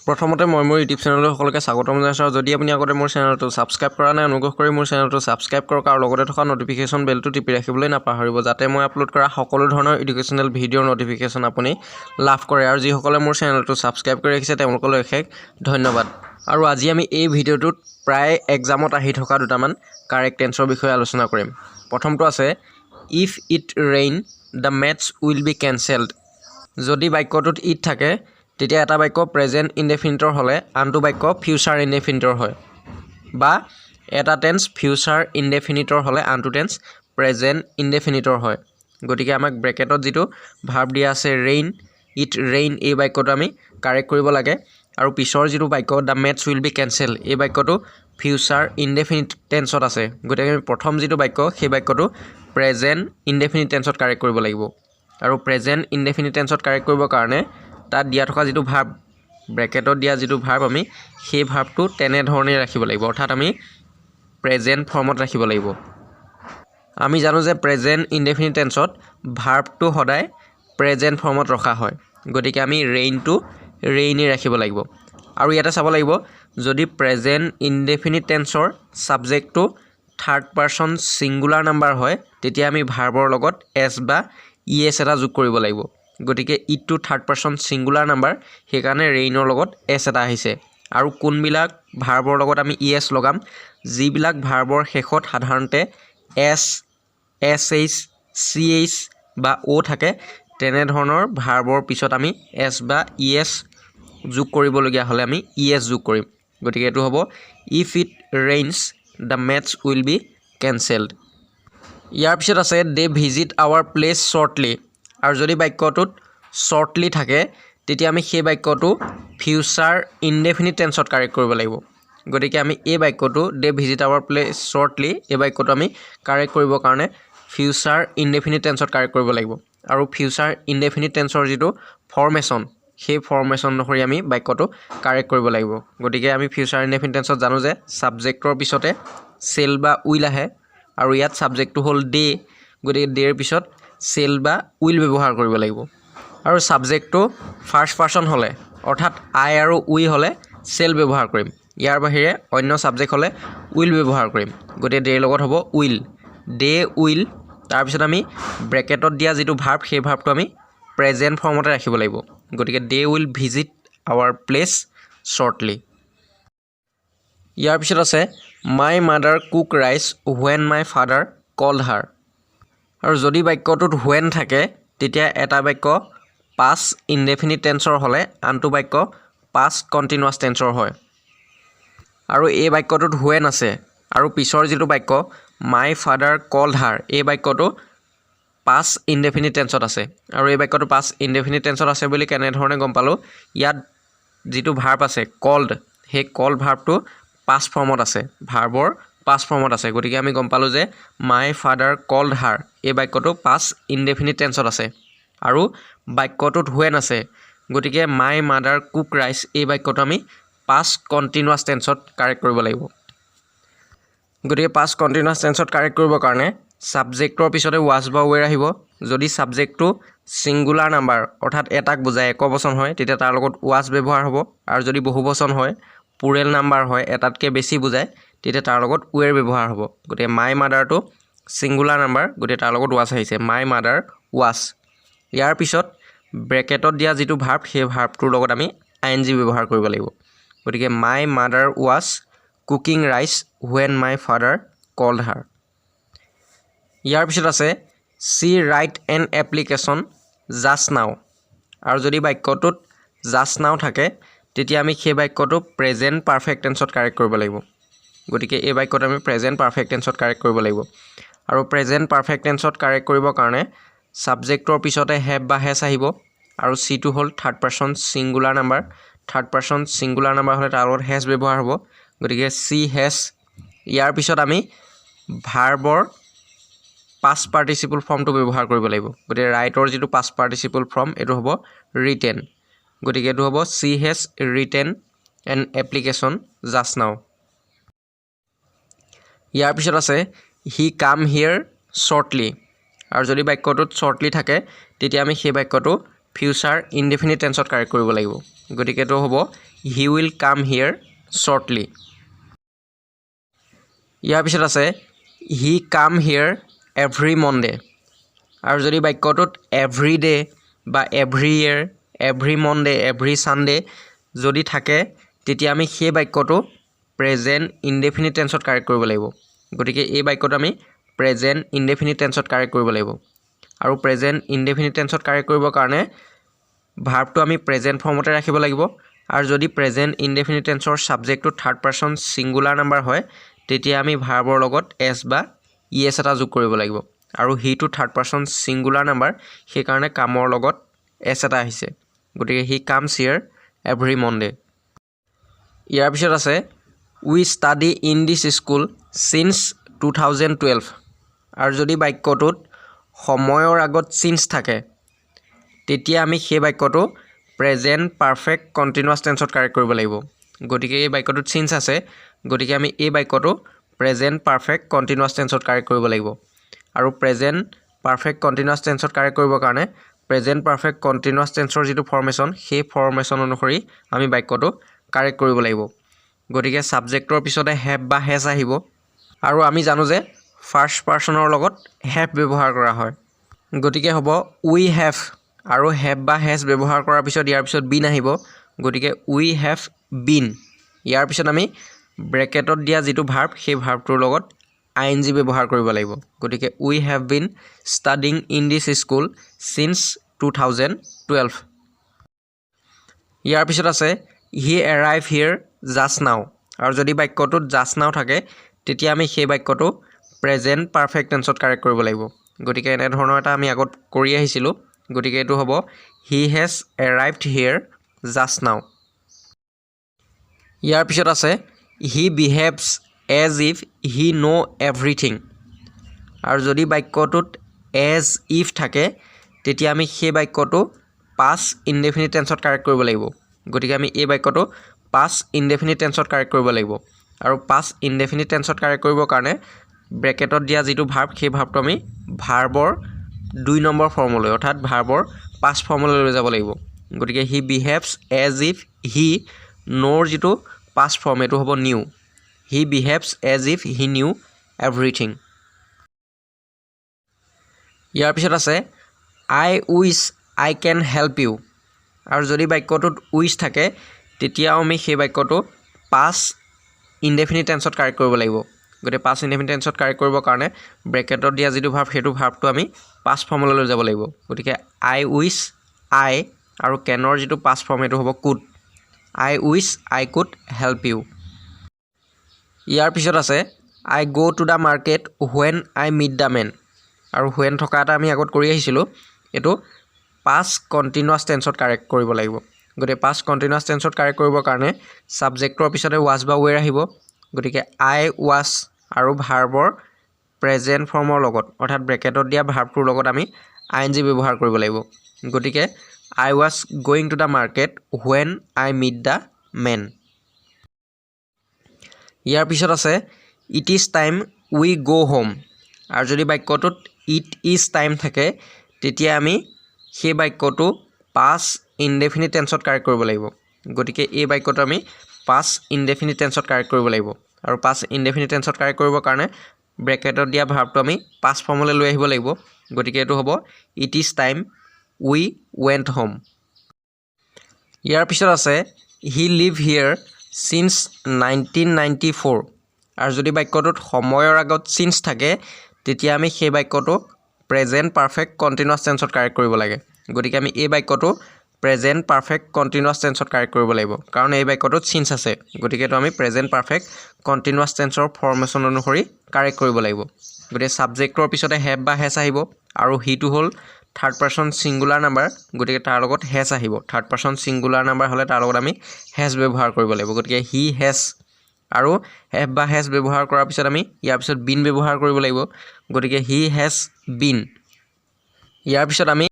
প্ৰথমতে মই মোৰ ইউটিউব চেনেললৈ সকলোকে স্বাগতম জনাইছোঁ। যদি আপুনি আগতে মোৰ চেনেলটো ছাবস্ক্ৰাইব কৰা নাই অনুগ্ৰহ কৰি মোৰ চেনেলটো ছাবস্ক্ৰাইব কৰক আৰু লগতে থকা নটিফিকেশ্যন বেলটো টিপি ৰাখিবলৈ নাপাহৰিব যাতে মই আপলোড কৰা সকলো ধৰণৰ এডুকেশ্যনেল ভিডিঅ'ৰ নটিফিকেশ্যন আপুনি লাভ কৰে। আৰু যিসকলে মোৰ চেনেলটো ছাবস্ক্ৰাইব কৰি ৰাখিছে তেওঁলোকলৈ অশেষ ধন্যবাদ। আৰু আজি আমি এই ভিডিঅ'টোত প্ৰায় এক্সামত আহি থকা দুটামান কাৰেক্ট টেন্সৰ বিষয়ে আলোচনা কৰিম। প্ৰথমটো আছে if it rain the match will be cancelled. যদি বাক্যটোত ইট থাকে তেতিয়া এটা বাক্য প্ৰেজেণ্ট ইনডেফিনিটৰ হ'লে আনটো বাক্য ফিউচাৰ ইনডেফিনিটৰ হয়, বা এটা টেন্স ফিউচাৰ ইনডেফিনিটৰ হ'লে আনটো টেন্স প্ৰেজেণ্ট ইনডেফিনিটৰ হয়। গতিকে আমাক ব্ৰেকেটত যিটো ভাৰ্ব দিয়া আছে ৰেইন, ইট ৰেইন, এই বাক্যটো আমি কাৰেক্ট কৰিব লাগে। আৰু পিছৰ যিটো বাক্য the match will be cancel, এই বাক্যটো ফিউচাৰ ইনডেফিনিট টেন্সত আছে। গতিকে আমি প্ৰথম যিটো বাক্য সেই বাক্যটো প্ৰেজেণ্ট ইনডেফিনিট টেন্সত কাৰেক্ট কৰিব লাগিব। আৰু প্ৰেজেণ্ট ইনডেফিনিট টেন্সত কাৰেক্ট কৰিবৰ কাৰণে তাত দিয়া থকা যিটো ভাৰ্ব, ব্ৰেকেটত দিয়া যিটো ভাৰ্ব, আমি সেই ভাৰ্বটো তেনেধৰণে ৰাখিব লাগিব, অৰ্থাৎ আমি প্ৰেজেণ্ট ফৰ্মত ৰাখিব লাগিব। আমি জানো যে প্ৰেজেণ্ট ইনডেফিনিট টেন্সত ভাৰ্বটো সদায় প্ৰেজেণ্ট ফৰ্মত ৰখা হয়। গতিকে আমি ৰেইনটো ৰেইনে ৰাখিব লাগিব। আৰু ইয়াতে চাব লাগিব, যদি প্ৰেজেণ্ট ইনডেফিনিট টেন্সৰ ছাবজেক্টটো থাৰ্ড পাৰ্চন ছিংগুলাৰ নাম্বাৰ হয় তেতিয়া আমি ভাৰ্বৰ লগত এছ বা ই এছ এটা যোগ কৰিব লাগিব। গতিকে ইটটো থাৰ্ড পাৰ্চন ছিংগুলাৰ নাম্বাৰ, সেইকাৰণে ৰেইনৰ লগত এছ এটা আহিছে। আৰু কোনবিলাক ভাৰ্বৰ লগত আমি ই এছ লগাম, যিবিলাক ভাৰ্বৰ শেষত সাধাৰণতে S, S H, C H বা অ' থাকে, তেনেধৰণৰ ভাৰ্বৰ পিছত আমি এছ বা ই এছ যোগ কৰিবলগীয়া হ'লে আমি ই এছ যোগ কৰিম। গতিকে এইটো হ'ব if it rains the match will be cancelled. ইয়াৰ পিছত আছে they visit our place shortly. আৰু যদি বাক্যটোত শ্বৰ্টলি থাকে তেতিয়া আমি সেই বাক্যটো ফিউচাৰ ইনডেফিনিট টেন্সত কাৰেক্ট কৰিব লাগিব। গতিকে আমি এই বাক্যটো দে ভিজিট আৱাৰ প্লেচ শ্বৰ্টলি, এই বাক্যটো আমি কাৰেক্ট কৰিবৰ কাৰণে ফিউচাৰ ইনডেফিনিট টেন্সত কাৰেক্ট কৰিব লাগিব। আৰু ফিউচাৰ ইনডেফিনিট টেন্সৰ যিটো ফৰ্মেশ্যন, সেই ফৰ্মেশ্যন অনুসৰি আমি বাক্যটো কাৰেক্ট কৰিব লাগিব। গতিকে আমি ফিউচাৰ ইনডেফিনিট টেন্সত জানো যে ছাবজেক্টৰ পিছতে চেল বা উইল আহে, আৰু ইয়াত ছাবজেক্টটো হ'ল ডে, গতিকে ডেৰ পিছত চেল বা উইল ব্যৱহাৰ কৰিব লাগিব। আৰু ছাবজেক্টটো ফাৰ্ষ্ট পাৰ্চন হ'লে, অৰ্থাৎ আই আৰু উই হ'লে চেল ব্যৱহাৰ কৰিম। ইয়াৰ বাহিৰে অন্য ছাবজেক্ট হ'লে উইল ব্যৱহাৰ কৰিম। গতিকে ডেৰ লগত হ'ব উইল, ডে উইল। তাৰপিছত আমি ব্ৰেকেটত দিয়া যিটো ভাৰ্ব, সেই ভাৰ্বটো আমি প্ৰেজেণ্ট ফৰ্মতে ৰাখিব লাগিব। গতিকে they will visit our place shortly. ইয়াৰ পিছত আছে my mother cook rice when my father called her. আৰু যদি বাক্যটোত হুৱেন থাকে তেতিয়া এটা বাক্য পাষ্ট ইনডেফিনিট টেন্সৰ হ'লে আনটো বাক্য পাষ্ট কণ্টিনিউৱাছ টেন্সৰ হয়। আৰু এই বাক্যটোত হুৱেন আছে আৰু পিছৰ যিটো বাক্য মাই ফাদাৰ কল্ড হাৰ, এই বাক্যটো পাষ্ট ইনডেফিনিট টেন্সত আছে। আৰু এই বাক্যটো পাষ্ট ইনডেফিনিট টেন্সত আছে বুলি কেনেধৰণে গম পালোঁ, ইয়াত যিটো ভাৰ্ব আছে কল্ড, সেই কল্ড ভাৰ্বটো পাষ্ট ফৰ্মত আছে, ভাৰ্বৰ পাষ্ট ফৰ্মত আছে। গতিকে আমি গম পালোঁ যে মাই ফাদাৰ কল্ড হাৰ, এই বাক্যটো পাষ্ট ইনডেফিনিট টেন্সত আছে। আৰু বাক্যটোত হুৱেন আছে, গতিকে মাই মাদাৰ কুক ৰাইচ, এই বাক্যটো আমি পাষ্ট কণ্টিনিউৱাছ টেন্সত কাৰেক্ট কৰিব লাগিব। গতিকে পাষ্ট কণ্টিনিউৱাছ টেন্সত কাৰেক্ট কৰিবৰ কাৰণে ছাবজেক্টৰ পিছতে ৱাজ বা ৱেৰ আহিব। যদি ছাবজেক্টটো ছিংগুলাৰ নাম্বাৰ, অৰ্থাৎ এটাক বুজায়, একবচন হয়, তেতিয়া তাৰ লগত ৱাজ ব্যৱহাৰ হ'ব। আৰু যদি বহুবচন হয়, প্লুৰেল নাম্বাৰ হয়, এটাতকৈ বেছি বুজায়, তেতিয়া তাৰ লগত ৱেৰ ব্যৱহাৰ হ'ব। গতিকে মাই মাদাৰটো ছিংগুলাৰ নাম্বাৰ, গতিকে তাৰ লগত ৱাজ আহিছে, মাই মাদাৰ ৱাজ। ইয়াৰ পিছত ব্ৰেকেটত দিয়া যিটো ভাৰ্ব, সেই ভাৰ্বটোৰ লগত আমি আই এন জি ব্যৱহাৰ কৰিব লাগিব। গতিকে my mother was cooking rice when my father called her. ইয়াৰ পিছত আছে she write an application just now. আৰু যদি বাক্যটোত জাষ্ট নাও থাকে তেতিয়া আমি সেই বাক্যটো প্ৰেজেণ্ট পাৰফেক্ট টেন্সত কাৰেক্ট কৰিব লাগিব। গতিকে এই বাক্যটো আমি প্ৰেজেণ্ট পাৰফেক্ট টেন্সত কাৰেক্ট কৰিব লাগিব। আৰু প্ৰেজেণ্ট পাৰফেক্ট টেন্সত কাৰেক্ট কৰিবৰ কাৰণে ছাবজেক্টৰ পিছতে হেভ বা হেজ আহিব। আৰু চিটো হ'ল third person singular number, third person singular number হ'লে তাৰ লগত হেজ ব্যৱহাৰ হ'ব। গতিকে চি হেজ। ইয়াৰ পিছত আমি ভাৰ্বৰ পাষ্ট পাৰ্টিচিপল ফৰ্মটো ব্যৱহাৰ কৰিব লাগিব। গতিকে ৰাইটৰ যিটো পাষ্ট পাৰ্টিচিপল ফৰ্ম, এইটো হ'ব ৰিটেন। গতিকে এইটো হ'ব C has written N application just now. ইয়াৰ পিছত আছে হি কাম হিয়েৰ শ্বৰ্টলি। আৰু যদি বাক্যটোত শ্বৰ্টলি থাকে তেতিয়া আমি সেই বাক্যটো ফিউচাৰ ইনডেফিনিট টেন্সত কাৰেক্ট কৰিব লাগিব। গতিকে এইটো হ'ব he will come here shortly. ইয়াৰ পিছত আছে হি কাম হিয়াৰ এভৰি মনডে। আৰু যদি বাক্যটোত এভৰি ডে বা every year, every Monday, every Sunday যদি থাকে তেতিয়া আমি সেই বাক্যটো প্ৰেজেণ্ট ইনডেফিনিট টেন্সত কাৰেক্ট কৰিব লাগিব। গতিকে এই বাক্যটো আমি প্ৰেজেণ্ট ইনডেফিনিট টেন্সত কাৰেক্ট কৰিব লাগিব। আৰু প্ৰেজেণ্ট ইনডেফিনিট টেন্সত কাৰেক্ট কৰিবৰ কাৰণে ভাৰ্বটো আমি প্ৰেজেণ্ট ফৰ্মতে ৰাখিব লাগিব। আৰু যদি প্ৰেজেণ্ট ইনডেফিনিট টেন্সৰ ছাবজেক্টটো থাৰ্ড পাৰ্চন ছিংগুলাৰ নাম্বাৰ হয় তেতিয়া আমি ভাৰ্বৰ লগত এছ বা ইএছ এটা যোগ কৰিব লাগিব। আৰু হিটো থাৰ্ড পাৰ্চন ছিংগুলাৰ নাম্বাৰ, সেইকাৰণে কামৰ লগত এছ এটা আহিছে। গতিকে he comes here every Monday. ইয়াৰ পিছত আছে we study in this school since 2012। আৰু যদি বাক্যটোত সময়ৰ আগত চিন্স থাকে তেতিয়া আমি সেই বাক্যটো প্ৰেজেণ্ট পাৰফেক্ট কণ্টিনিউৱাছ টেন্সত কাৰেক্ট কৰিব লাগিব। গতিকে এই বাক্যটোত চিন্স আছে, গতিকে আমি এই বাক্যটো প্ৰেজেণ্ট পাৰফেক্ট কণ্টিনিউৱাছ টেন্সত কাৰেক্ট কৰিব লাগিব। আৰু প্ৰেজেণ্ট পাৰফেক্ট কণ্টিনিউৱাছ টেন্সত কাৰেক্ট কৰিবৰ কাৰণে প্ৰেজেণ্ট পাৰফেক্ট কণ্টিনিউৱাছ টেন্সৰ যিটো ফৰ্মেশ্যন সেই ফৰ্মেশ্যন অনুসৰি আমি বাক্যটো কাৰেক্ট কৰিব লাগিব। গতিকে ছাবজেক্টৰ পিছতে হেভ বা হেজ আহিব। আৰু আমি জানো যে ফাৰ্ষ্ট পাৰ্চনৰ লগত হেভ ব্যৱহাৰ কৰা হয়। গতিকে হ'ব উই হেভ, আৰু হেভ বা হেজ ব্যৱহাৰ কৰাৰ পিছত ইয়াৰ পিছত বিন আহিব। গতিকে উই হেভ বিন। ইয়াৰ পিছত আমি ব্ৰেকেটত দিয়া যিটো ভাৰ্ব সেই ভাৰ্বটোৰ লগত ING ব্যৱহাৰ কৰিব লাগিব। গতিকে we have been studying in this school since 2012। ইয়াৰ পিছত আছে হি এৰাইভ হিয়াৰ জাষ্ট নাও। আৰু যদি বাক্যটোত জাষ্ট নাও থাকে তেতিয়া আমি সেই বাক্যটো প্ৰেজেণ্ট পাৰফেক্ট টেন্সত কাৰেক্ট কৰিব লাগিব। গতিকে এনেধৰণৰ এটা আমি আগত কৰি আহিছিলোঁ। গতিকে এইটো হ'ব he has arrived here just now. ইয়াৰ পিছত আছে he behaves as if he know' everything. আৰু যদি বাক্যটোত এজ ইফ থাকে তেতিয়া আমি সেই বাক্যটো পাষ্ট ইনডেফিনিট টেন্সত কাৰেক্ট কৰিব লাগিব। গতিকে আমি এই বাক্যটো পাষ্ট ইনডেফিনিট টেন্সত কাৰেক্ট কৰিব লাগিব। আৰু পাষ্ট ইনডেফিনিট টেন্সত কাৰেক্ট কৰিবৰ কাৰণে ব্ৰেকেটত দিয়া যিটো ভাৰ্ব সেই ভাৰ্বটো আমি ভাৰ্বৰ 2 নম্বৰ ফৰ্মলৈ, অৰ্থাৎ ভাৰ্বৰ পাষ্ট ফৰ্মলৈ লৈ যাব লাগিব। গতিকে হি বিহেভছ এজ ইফ হি ন'ৰ যিটো পাষ্ট ফৰ্ম এইটো হ'ব knew. He behaves as if he knew everything. ইয়াৰ পিছত আছে I wish I can help you. আৰু যদি বাক্যটোত উইচ থাকে তেতিয়াও আমি সেই বাক্যটো পাষ্ট ইনডেফিনিট টেন্সত কাৰেক্ট কৰিব লাগিব। গতিকে পাষ্ট ইনডেফিনিট টেন্সত কাৰেক্ট কৰিবৰ কাৰণে ব্ৰেকেটত দিয়া যিটো ভাৰ্ব সেইটো ভাৰ্বটো আমি পাষ্ট ফৰ্মলৈ লৈ যাব লাগিব। গতিকে আই উইচ আই আৰু কেনৰ যিটো পাষ্ট ফৰ্ম সেইটো হ'ব could. I wish I could help you. ইয়াৰ পিছত আছে I go' to the market when I meet the man. আৰু হুৱেন থকা এটা আমি আগত কৰি আহিছিলোঁ, এইটো পাষ্ট কণ্টিনিউৱাছ টেন্সত কাৰেক্ট কৰিব লাগিব। গতিকে পাষ্ট কণ্টিনিউৱাছ টেন্সত কাৰেক্ট কৰিবৰ কাৰণে ছাবজেক্টৰ পিছতে ৱাজ বা ৱেৰ আহিব। গতিকে আই ৱাজ আৰু ভাৰ্বৰ প্ৰেজেণ্ট ফৰ্মৰ লগত, অৰ্থাৎ ব্ৰেকেটত দিয়া ভাৰ্বটোৰ লগত আমি ING ব্যৱহাৰ কৰিব লাগিব। গতিকে I was going to the market when I meet the man. ইয়াৰ পিছত আছে ইট ইজ টাইম উই গ' হোম। আৰু যদি বাক্যটোত ইট ইজ টাইম থাকে তেতিয়া আমি সেই বাক্যটো পাষ্ট ইনডেফিনিট টেন্সত কাৰেক্ট কৰিব লাগিব। গতিকে এই বাক্যটো আমি পাষ্ট ইনডেফিনিট টেন্সত কাৰেক্ট কৰিব লাগিব। আৰু পাষ্ট ইনডেফিনিট টেন্সত কাৰেক্ট কৰিবৰ কাৰণে ব্ৰেকেটত দিয়া ভাৰ্বটো আমি পাষ্ট ফৰ্মলৈ লৈ আহিব লাগিব। গতিকে এইটো হ'ব it is time we went home. ইয়াৰ পিছত আছে হি লিভ হিয়াৰ চিন্স 1994। আৰু যদি বাক্যটোত সময়ৰ আগত চিন্স থাকে তেতিয়া আমি সেই বাক্যটো প্ৰেজেণ্ট পাৰফেক্ট কণ্টিনিউৱাছ টেন্সত কাৰেক্ট কৰিব লাগে। গতিকে আমি এই বাক্যটো প্ৰেজেণ্ট পাৰফেক্ট কণ্টিনিউৱাছ টেন্সত কাৰেক্ট কৰিব লাগিব, কাৰণ এই বাক্যটোত চিন্স আছে। গতিকে এইটো আমি প্ৰেজেণ্ট পাৰফেক্ট কণ্টিনিউৱাছ টেন্সৰ ফৰ্মেশ্যন অনুসৰি কাৰেক্ট কৰিব লাগিব। গতিকে ছাবজেক্টৰ পিছতে হেভ বা হেজ আহিব, আৰু হিটো হ'ল থাৰ্ড পাৰ্চন ছিংগুলাৰ নাম্বাৰ, গতিকে তাৰ লগত হেজ আহিব। থাৰ্ড পাৰ্চন ছিংগুলাৰ নাম্বাৰ হ'লে তাৰ লগত আমি হেজ ব্যৱহাৰ কৰিব লাগিব। গতিকে হি হেজ, আৰু হেভ বা হেজ ব্যৱহাৰ কৰাৰ পিছত আমি ইয়াৰ পিছত বিন ব্যৱহাৰ কৰিব লাগিব। গতিকে হি হেজ বিন। ইয়াৰ পিছত আমি